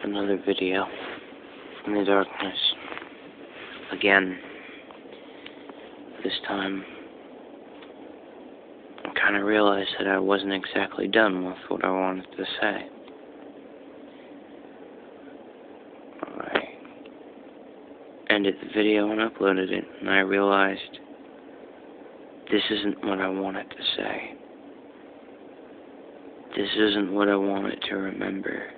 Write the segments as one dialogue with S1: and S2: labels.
S1: Another video in the darkness. Again, this time, I kind of realized that I wasn't exactly done with what I wanted to say. I ended the video and uploaded it, and I realized this isn't what I wanted to say. This isn't what I wanted to remember.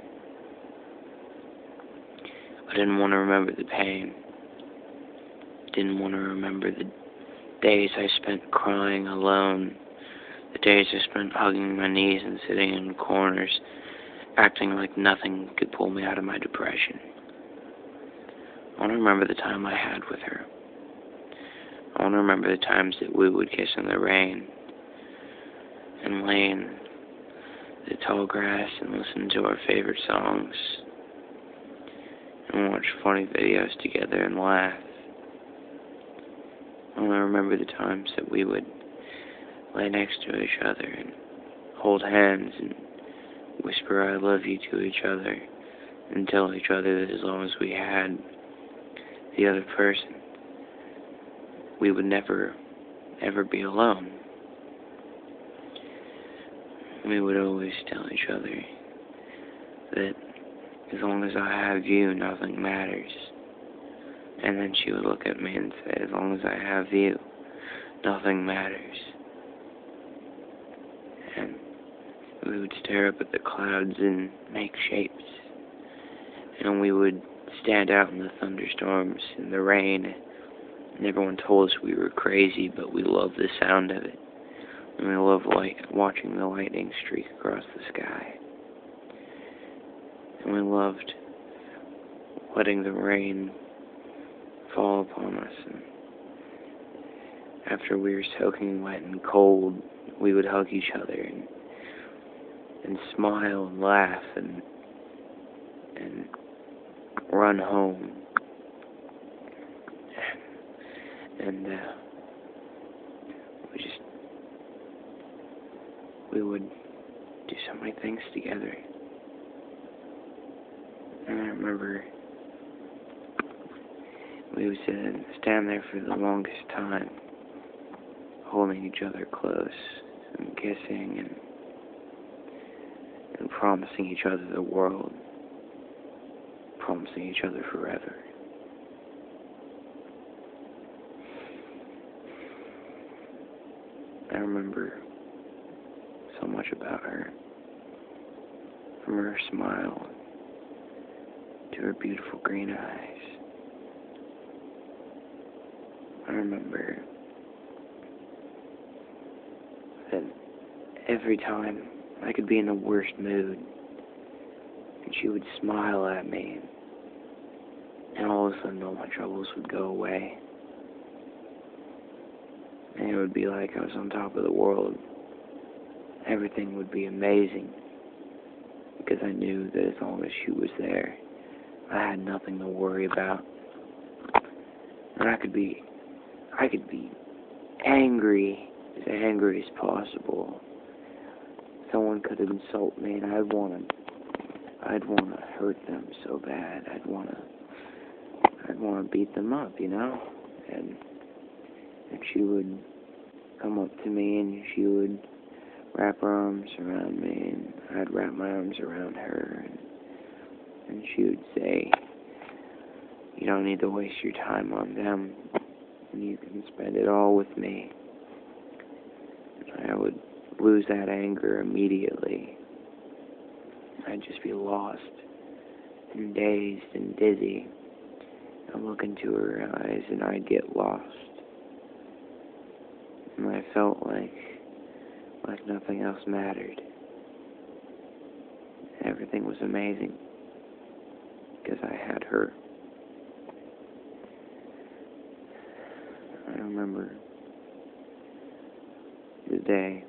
S1: I didn't want to remember the pain. Didn't want to remember the days I spent crying alone. The days I spent hugging my knees and sitting in corners, acting like nothing could pull me out of my depression. I want to remember the time I had with her. I want to remember the times that we would kiss in the rain and lay in the tall grass and listen to our favorite songs and watch funny videos together and laugh. I want to remember the times that we would lay next to each other and hold hands and whisper I love you to each other and tell each other that as long as we had the other person, we would never, ever be alone. We would always tell each other that as long as I have you, nothing matters. And then she would look at me and say, as long as I have you, nothing matters. And we would stare up at the clouds and make shapes. And we would stand out in the thunderstorms and the rain. And everyone told us we were crazy, but we loved the sound of it. And we loved watching the lightning streak across the sky. And we loved letting the rain fall upon us. And after we were soaking wet and cold, we would hug each other and smile and laugh and run home. And we would do so many things together. And I remember we would stand there for the longest time, holding each other close and kissing and promising each other the world, promising each other forever. I remember so much about her, from her smile to her beautiful green eyes. I remember that every time I could be in the worst mood, and she would smile at me, and all of a sudden all my troubles would go away. And it would be like I was on top of the world. Everything would be amazing, because I knew that as long as she was there, I had nothing to worry about. And I could be angry as possible. Someone could insult me, and I'd want to hurt them so bad. I'd want to beat them up, you know. And she would come up to me, and she would wrap her arms around me, and I'd wrap my arms around her, and she would say, you don't need to waste your time on them, and you can spend it all with me. I would lose that anger immediately. I'd just be lost and dazed and dizzy. I'd look into her eyes and I'd get lost. And I felt like nothing else mattered. Everything was amazing because I had her. I remember the day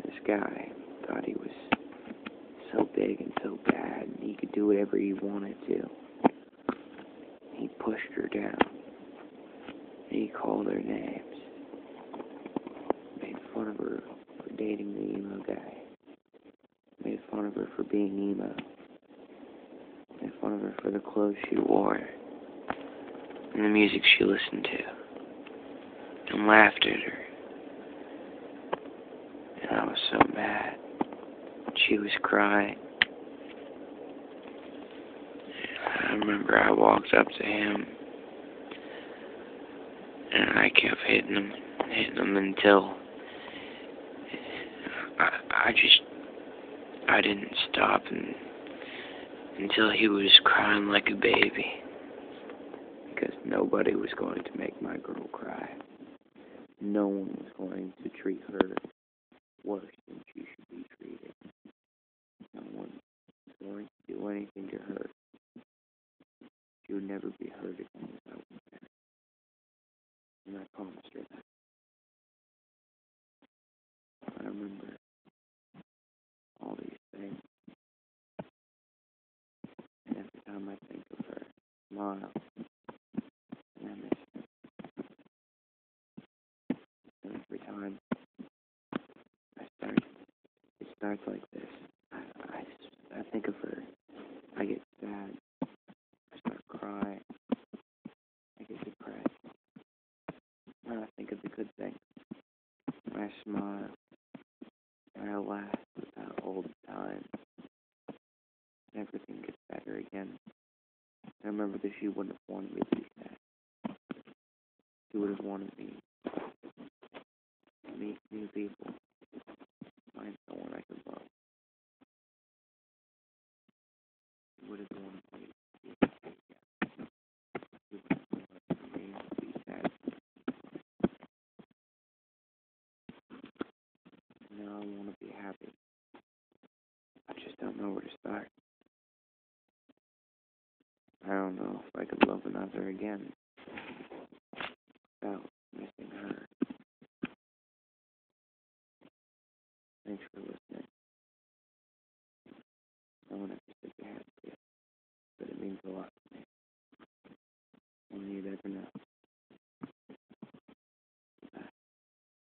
S1: this guy thought he was so big and so bad and he could do whatever he wanted to. He pushed her down. And he called her names. Made fun of her for dating the emo guy. fun of her for being emo. Made fun of her for the clothes she wore. And the music she listened to. And laughed at her. And I was so mad. She was crying. I remember I walked up to him. And I kept hitting him until I didn't stop until he was crying like a baby. Because nobody was going to make my girl cry. No one was going to treat her worse than she should be treated. No one was going to do anything to her. She would never be hurt again if I was there. And I promised her that. I remember all these things. And every time I think of her, I smile. And I miss her. And every time it starts like this. I think of her. I get sad. I start crying. I get depressed. And I think of the good things. And I smile. And I laugh about old times. And everything gets better again. I remember that she wouldn't have wanted me to be sad. She would have wanted me to meet new people. Find someone I could love. She would have wanted me to be happy again. She would have wanted me to be sad. Now I want to be happy. I just don't know where to start. I don't know if I could love another again without missing her. Thanks for listening. No one ever said you had to, but it means a lot to me. And you'd ever know.